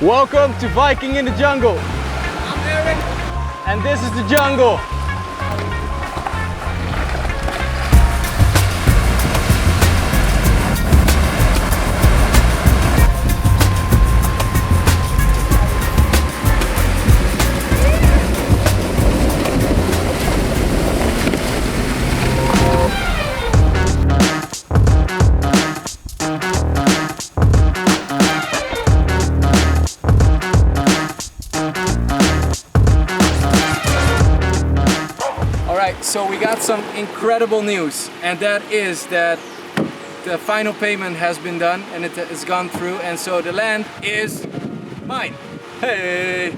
Welcome to Viking in the Jungle. I'm Eric. And this is the jungle. So we got some incredible news, and that is that the final payment has been done and it has gone through, and so the land is mine. Hey!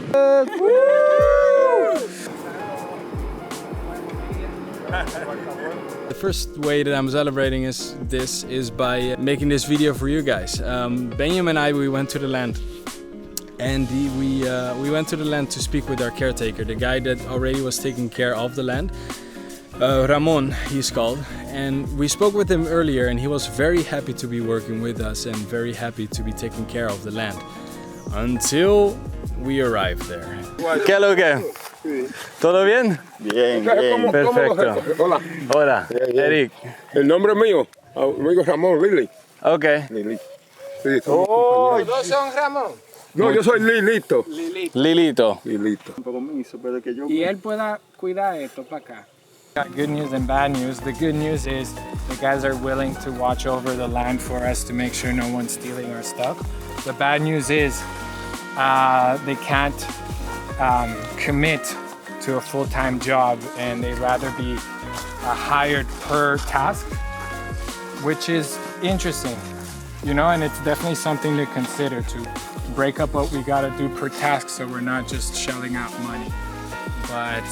The first way that I'm celebrating is by making this video for you guys. Benjamin and I, we went to the land. And we went to the land to speak with our caretaker, the guy that already was taking care of the land. Ramon, he's called, and we spoke with him earlier, and he was very happy to be working with us and very happy to be taking care of the land until we arrived there. ¿Qué lo que? ¿Todo bien? Bien, bien. Perfecto. Hola. Hola, Eric. El nombre mío, amigo Ramón, Lili. Okay. Lili. Sí, somos ¿Dos son Ramón? No, yo soy Lilito. Lilito. Lilito. Y él pueda cuidar esto para acá. Got good news and bad news. The good news is the guys are willing to watch over the land for us to make sure no one's stealing our stuff. The bad news is they can't commit to a full-time job, and they'd rather be hired per task, which is interesting, you know, and it's definitely something to consider, to break up what we gotta do per task so we're not just shelling out money. But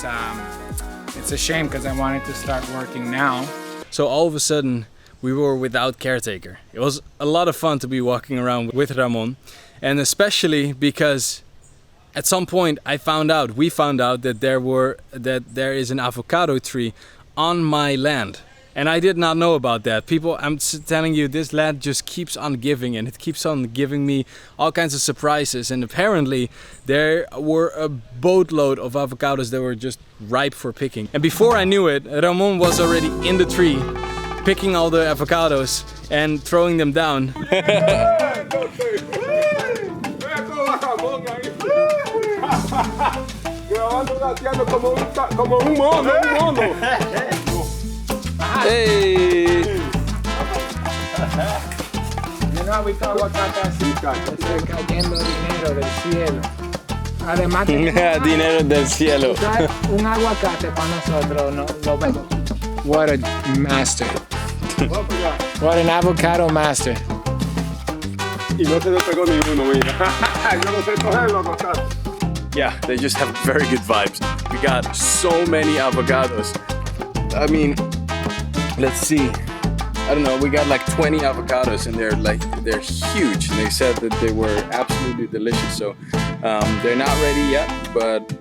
it's a shame because I wanted to start working now. So all of a sudden we were without caretaker. It was a lot of fun to be walking around with Ramon, and especially because at some point we found out that there is an avocado tree on my land. And I did not know about that. People, I'm telling you, this land just keeps on giving, and it keeps on giving me all kinds of surprises. And apparently there were a boatload of avocados that were just ripe for picking. And before I knew it, Ramon was already in the tree, picking all the avocados and throwing them down. Hey! You know, we call aguacate así, está cayendo dinero del cielo. Además de Dinero del cielo. un aguacate para nosotros, no lo vemos. What a master. What an avocado master. Y no se le pegó ninguno, mira. Yo no sé cogerlo, aguacate. Yeah, they just have very good vibes. We got so many avocados. I mean, let's see. I don't know, we got like 20 avocados, and they're huge. And they said that they were absolutely delicious. So they're not ready yet, but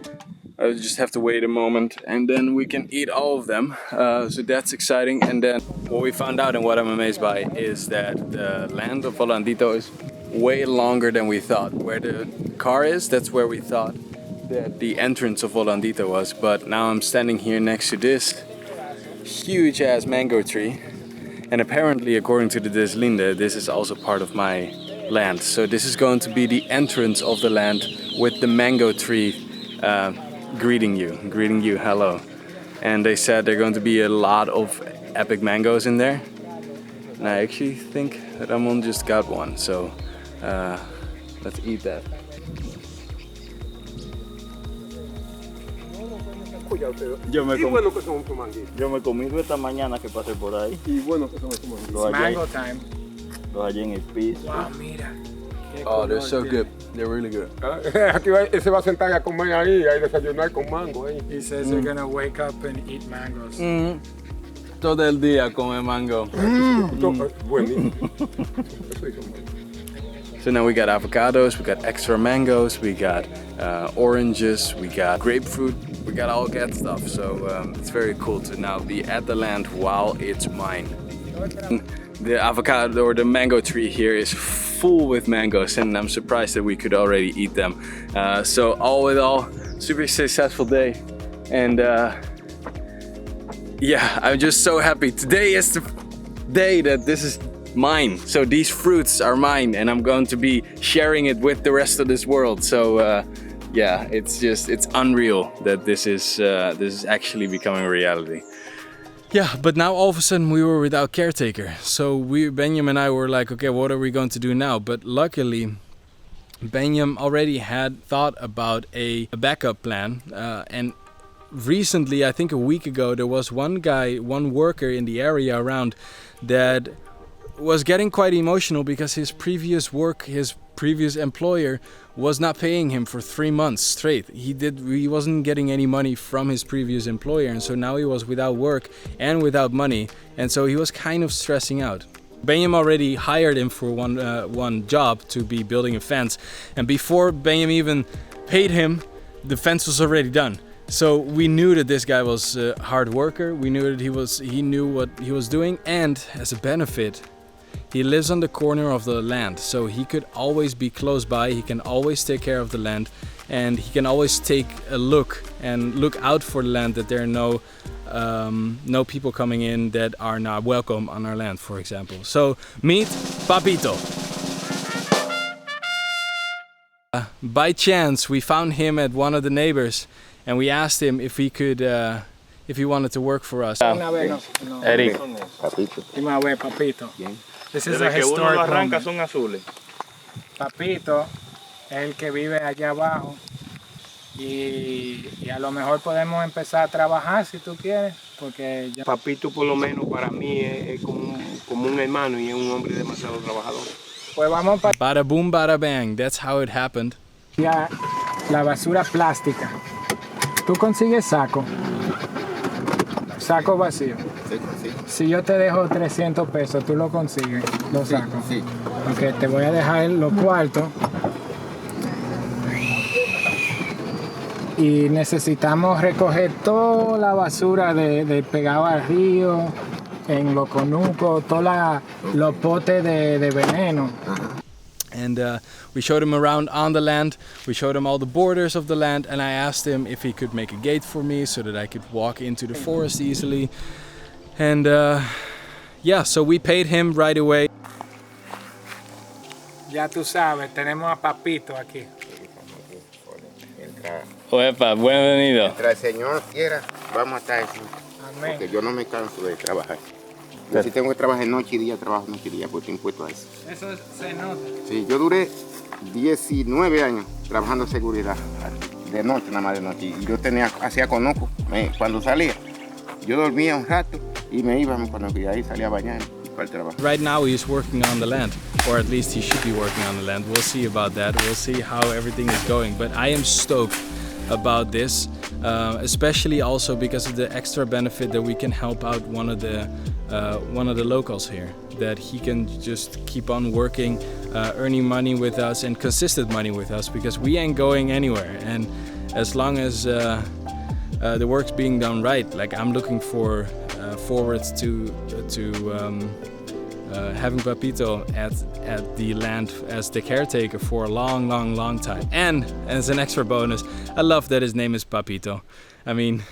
I just have to wait a moment and then we can eat all of them. So that's exciting. And then what we found out and what I'm amazed by is that the land of Volandito is way longer than we thought. Where the car is, that's where we thought that the entrance of Volandito was. But now I'm standing here next to this huge ass mango tree, and apparently according to the Deslinde, this is also part of my land. So this is going to be the entrance of the land with the mango tree greeting you hello. And they said there are going to be a lot of epic mangoes in there, and I actually think Ramon just got one, so let's eat that. Yo me bueno que son tus manguitos. Yo me comí esta mañana que pasé por ahí. Y bueno que son tus manguitos. It's mango time. Los hallé en el piso. Wow, mira. Oh, they're so good. They're really good. Aquí se va a sentar a comer ahí, a desayunar con mango ahí. He says they're gonna wake up and eat mangoes. Todo el día come mango. Buenísimo. So now we got avocados, we got extra mangoes, we got oranges, we got grapefruit, we got all that stuff. So it's very cool to now be at the land while it's mine. The avocado or the mango tree here is full with mangoes, and I'm surprised that we could already eat them. So all in all, super successful day, and yeah, I'm just so happy. Today is the day that this is mine. So these fruits are mine, and I'm going to be sharing it with the rest of this world. So yeah, it's unreal that this is actually becoming a reality. Yeah, but now all of a sudden we were without caretaker. So Benjamin and I were like, okay, what are we going to do now? But luckily, Benjamin already had thought about a backup plan. And recently, I think a week ago, there was one worker in the area around that was getting quite emotional because his previous employer was not paying him for 3 months straight. He wasn't getting any money from his previous employer, and so now he was without work and without money, and so he was kind of stressing out. Benjamin already hired him for one job to be building a fence, and before Benjamin even paid him, the fence was already done. So we knew that this guy was a hard worker. We knew that he knew what he was doing, and as a benefit, he lives on the corner of the land, so he could always be close by. He can always take care of the land, and he can always take a look and look out for the land, that there are no people coming in that are not welcome on our land, for example. So meet Papito. By chance, we found him at one of the neighbors, and we asked him if he could, if he wanted to work for us. Eric. Papito. This is a historic home. Son azules. Papito es el que vive allá abajo y a lo mejor podemos empezar a trabajar si tú quieres, porque ya... Papito por lo menos para mí es como un hermano y es un hombre demasiado trabajador. Pues vamos para... Bada boom, bada bang. That's how it happened. Ya la basura plástica. Tú consigues saco vacío. Sí. Si yo te dejo 300 pesos, tú lo consigues, los sacos. Sí. Ok, te voy a dejar los cuartos. Y necesitamos recoger toda la basura de pegado al río, en los conucos, todos los potes de veneno. And we showed him around on the land. We showed him all the borders of the land, and I asked him if he could make a gate for me so that I could walk into the forest easily. And yeah, so we paid him right away. Ya tú sabes, tenemos a Papito aquí. Oepa, bienvenido. Mientras el Señor quiera, vamos a estar aquí. Amén. Porque yo no me canso de trabajar. Yo si tengo que trabajar noche y día, trabajo noche y día porque estoy impuesto a eso. Eso se nota. Sí, yo duré 19 años trabajando seguridad, de noche, nada más de noche. Y yo hacía conoco, cuando salía, yo dormía un rato y me iba a mi conoco y ahí salía a bañar y para el trabajo. Right now he's working on the land, or at least he should be working on the land. We'll see about that. We'll see how everything is going. But I am stoked about this, especially also because of the extra benefit that we can help out one of the locals here, that he can just keep on working, earning money with us and consistent money with us, because we ain't going anywhere. And as long as the work's being done right, like I'm looking forward to having Papito at the land as the caretaker for a long time. And as an extra bonus, I love that his name is Papito. I mean,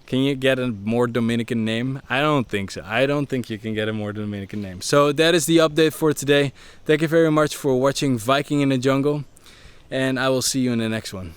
can you get a more Dominican name? I don't think so. I don't think you can get a more Dominican name. So that is the update for today. Thank you very much for watching Viking in the Jungle, and I will see you in the next one.